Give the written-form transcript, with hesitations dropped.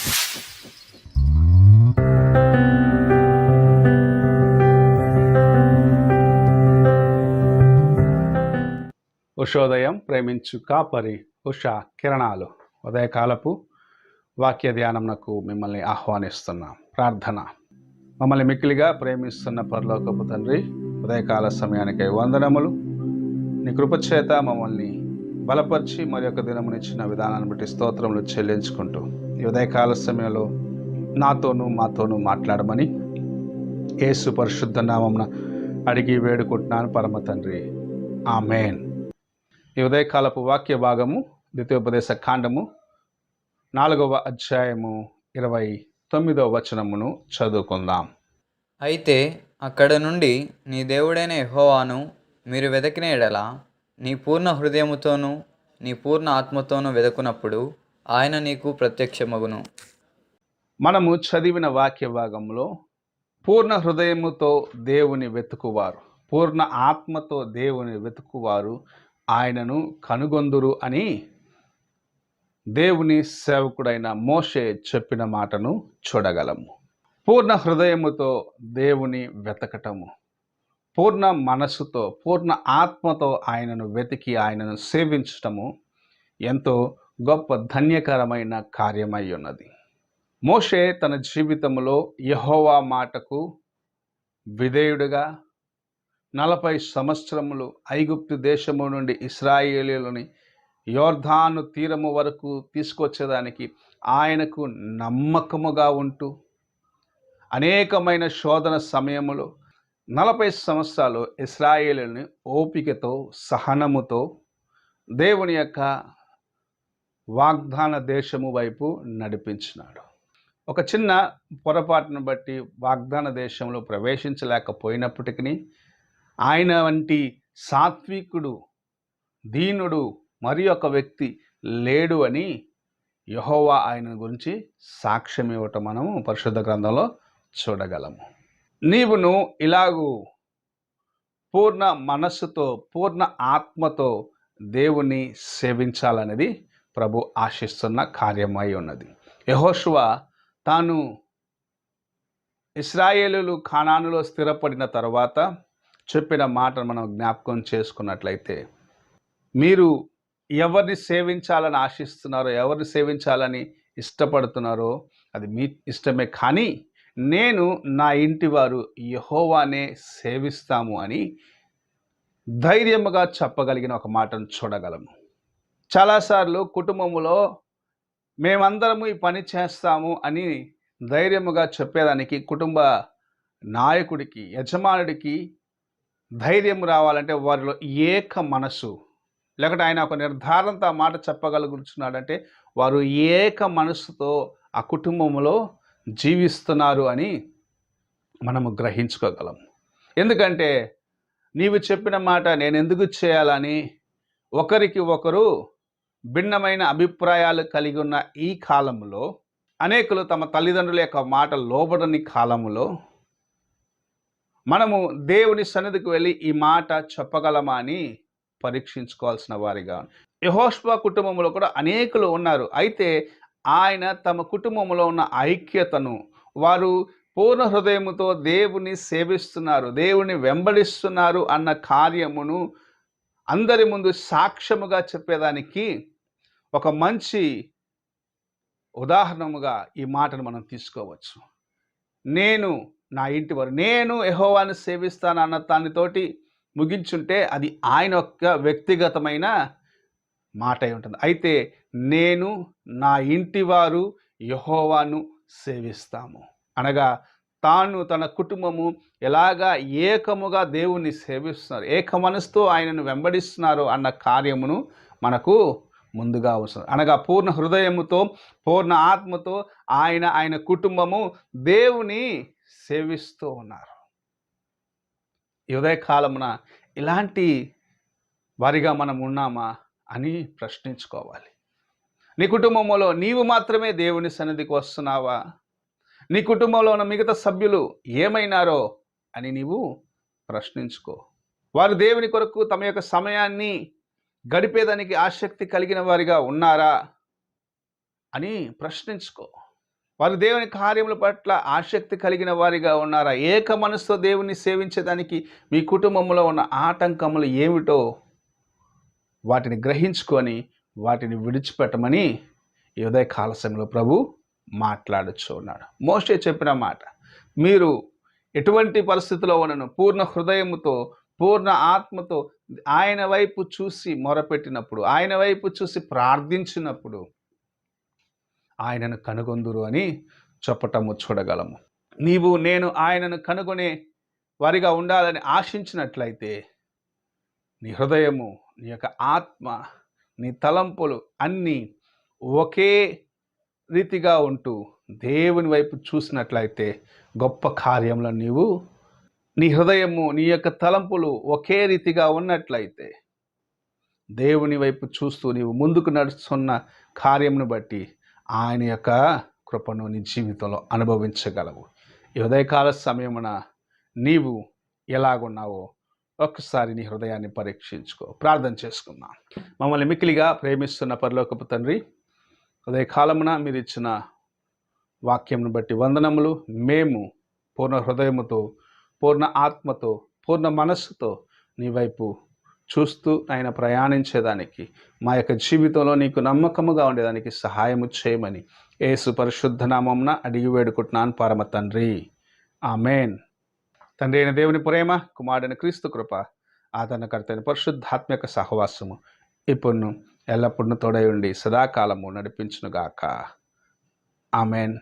ఉషోదయం ప్రేమించు కాపరి ఉషా కిరణాలు ఉదయకాలపు వాక్య ధ్యానంకు మిమ్మల్ని ఆహ్వానిస్తున్నాం. ప్రార్థన. మమ్మల్ని మిక్కిలిగా ప్రేమిస్తున్న పరలోకపు తండ్రి, ఉదయకాల సమయానికై వందనములు. నీ కృపచేత మమ్మల్ని బలపరిచి మరి యొక్క దినమునిచ్చిన విధానాన్ని బట్టి స్తోత్రములు చెల్లించుకుంటూ ఈ ఉదయకాల సమయంలో మాతోనూ మాట్లాడమని యేసు పరిశుద్ధ నామమున అడిగి వేడుకుంటున్నాను పరమ తండ్రి, ఆమేన్. ఈ ఉదయకాలపు వాక్య భాగము ద్వితీయోపదేశ కాండము 4వ అధ్యాయము 29వ వచనమును చదువుకుందాం. అయితే అక్కడ నుండి నీ దేవుడైన యెహోవాను మీరు వెతికిన ఎడల నీ పూర్ణ హృదయముతోనూ నీ పూర్ణ ఆత్మతోనూ వెదకునప్పుడు ఆయన నీకు ప్రత్యక్షమగును. మనము చదివిన వాక్య భాగంలో పూర్ణ హృదయముతో దేవుని వెతుకువారు, పూర్ణ ఆత్మతో దేవుని వెతుకువారు ఆయనను కనుగొందురు అని దేవుని సేవకుడైన మోషే చెప్పిన మాటను చూడగలము. పూర్ణ హృదయముతో దేవుని వెతకటము, పూర్ణ మనస్సుతో పూర్ణ ఆత్మతో ఆయనను వెతికి ఆయనను సేవించటము ఎంతో గొప్ప ధన్యకరమైన కార్యమై ఉన్నది. మోషే తన జీవితంలో యెహోవా మాటకు విధేయుడుగా 40 సంవత్సరములు ఐగుప్తు దేశము నుండి ఇశ్రాయేలీయులని యోర్దాను తీరము వరకు తీసుకొచ్చేదానికి ఆయనకు నమ్మకముగా ఉంటూ అనేకమైన శోధన సమయములో 40 సంవత్సరాలు ఇశ్రాయేలీయులని ఓపికతో సహనముతో దేవుని యొక్క వాగ్దాన దేశము వైపు నడిపించినాడు. ఒక చిన్న పొరపాటును బట్టి వాగ్దాన దేశంలో ప్రవేశించలేకపోయినప్పటికీ ఆయన వంటి సాత్వికుడు, దీనుడు మరి ఒక వ్యక్తి లేడు అని యెహోవా ఆయన గురించి సాక్ష్యం ఇవ్వటం మనము పరిశుద్ధ గ్రంథంలో చూడగలము. నీవును ఇలాగూ పూర్ణ మనస్సుతో పూర్ణ ఆత్మతో దేవుని సేవించాలనేది ప్రభు ఆశిస్తున్న కార్యమై ఉన్నది. యెహోషువ తాను ఇశ్రాయేలీయులు కానానులో స్థిరపడిన తర్వాత చెప్పిన మాటను మనం జ్ఞాపకం చేసుకున్నట్లయితే, మీరు ఎవరిని సేవించాలని ఆశిస్తున్నారో, ఎవరిని సేవించాలని ఇష్టపడుతున్నారో అది మీ ఇష్టమే, కానీ నేను నా ఇంటి వారు యెహోవానే సేవిస్తాము అని ధైర్యముగా చెప్పగలిగిన ఒక మాటను చూడగలము. చాలాసార్లు కుటుంబంలో మేమందరము ఈ పని చేస్తాము అని ధైర్యముగా చెప్పేదానికి కుటుంబ నాయకుడికి, యజమానుడికి ధైర్యం రావాలంటే వారిలో ఏక మనసు, లేకపోతే ఆయన ఒక నిర్ధారణతో ఆ మాట చెప్పగలుగుతున్నాడంటే వారు ఏక మనసుతో ఆ కుటుంబంలో జీవిస్తున్నారు అని మనము గ్రహించుకోగలం. ఎందుకంటే నీవు చెప్పిన మాట నేను ఎందుకు చేయాలని ఒకరికి ఒకరు భిన్నమైన అభిప్రాయాలు కలిగి ఉన్న ఈ కాలంలో, అనేకులు తమ తల్లిదండ్రుల యొక్క మాట లోబడని కాలంలో మనము దేవుని సన్నిధికి వెళ్ళి ఈ మాట చెప్పగలమా అని పరీక్షించుకోవాల్సిన వారిగా. యెహోషువ కుటుంబంలో కూడా అనేకులు ఉన్నారు. అయితే ఆయన తమ కుటుంబంలో ఉన్న ఐక్యతను, వారు పూర్ణ హృదయముతో దేవుని సేవిస్తున్నారు, దేవుని వెంబడిస్తున్నారు అన్న కార్యమును అందరి ముందు సాక్ష్యముగా చెప్పేదానికి ఒక మంచి ఉదాహరణముగా ఈ మాటను మనం తీసుకోవచ్చు. నేను నా ఇంటి వారు, నేను యెహోవాను సేవిస్తాను అన్న దానితోటి ముగించుంటే అది ఆయన యొక్క వ్యక్తిగతమైన మాట అయి ఉంటుంది. అయితే నేను నా ఇంటి వారు యెహోవాను సేవిస్తాము అనగా తాను తన కుటుంబము ఎలాగా ఏకముగా దేవుణ్ణి సేవిస్తున్నారు, ఏక మనసుతో ఆయనను వెంబడిస్తున్నారు అన్న కార్యమును మనకు ముందుగా అవసరం. అనగా పూర్ణ హృదయముతో పూర్ణ ఆత్మతో ఆయన కుటుంబము దేవుని సేవిస్తూ ఉన్నారు. ఈ ఉదయకాలమున ఇలాంటి వారిగా మనం ఉన్నామా అని ప్రశ్నించుకోవాలి. నీ కుటుంబంలో నీవు మాత్రమే దేవుని సన్నిధికి వస్తున్నావా? నీ కుటుంబంలో ఉన్న మిగతా సభ్యులు ఏమైనారో అని నీవు ప్రశ్నించుకో. వారు దేవుని కొరకు తమ యొక్క సమయాన్ని గడిపేదానికి ఆసక్తి కలిగిన వారిగా ఉన్నారా అని ప్రశ్నించుకో. వారు దేవుని కార్యముల పట్ల ఆసక్తి కలిగిన వారిగా ఉన్నారా? ఏక మనసుతో దేవుని సేవించేదానికి మీ కుటుంబంలో ఉన్న ఆటంకములు ఏమిటో వాటిని గ్రహించుకొని వాటిని విడిచిపెట్టమని ఈ ఉదయకాల సమయంలో ప్రభు మాట్లాడుచూ ఉన్నాడు. మోషే చెప్పిన మాట, మీరు ఎటువంటి పరిస్థితిలో ఉన్నను పూర్ణ హృదయముతో పూర్ణ ఆత్మతో ఆయన వైపు చూసి మొరపెట్టినప్పుడు, ఆయన వైపు చూసి ప్రార్థించినప్పుడు ఆయనను కనుగొందురు అని చెప్పటము చూడగలము. నేను ఆయనను కనుగొనే వారిగా ఉండాలని ఆశించినట్లయితే నీ హృదయము, నీ యొక్క ఆత్మ, నీ తలంపులు అన్నీ ఒకే రీతిగా ఉంటూ దేవుని వైపు చూసినట్లయితే గొప్ప కార్యంలో నీ హృదయము, నీ యొక్క తలంపులు ఒకే రీతిగా ఉన్నట్లయితే దేవుని వైపు చూస్తూ నీవు ముందుకు నడుస్తున్న కార్యమును బట్టి ఆయన యొక్క కృపను నీ జీవితంలో అనుభవించగలవు. ఈ ఉదయకాల సమయమున నీవు ఎలాగున్నావో ఒక్కసారి నీ హృదయాన్ని పరీక్షించుకో. ప్రార్థన చేసుకుందాం. మమ్మల్ని మిక్కిలిగా ప్రేమిస్తున్న పరలోకపు తండ్రి, ఉదయకాలమున మీరు ఇచ్చిన వాక్యంను బట్టి వందనములు. మేము పూర్ణ హృదయముతో, పూర్ణ ఆత్మతో, పూర్ణ మనస్సుతో నీ వైపు చూస్తూ ఆయన ప్రయాణించేదానికి, మా యొక్క జీవితంలో నీకు నమ్మకముగా ఉండేదానికి సహాయము చేయమని యేసు పరిశుద్ధ నామమున అడిగి వేడుకుంటున్నాను పరమ తండ్రి. ఆమేన్. తండ్రి అయిన దేవుని ప్రేమ, కుమారుడైన క్రీస్తు కృప, ఆదరణకర్త అయిన పరిశుద్ధాత్మక సహవాసము ఇప్పుడు ఎల్లప్పుడూ తోడై ఉండి సదాకాలము నడిపించునుగాక. ఆమేన్.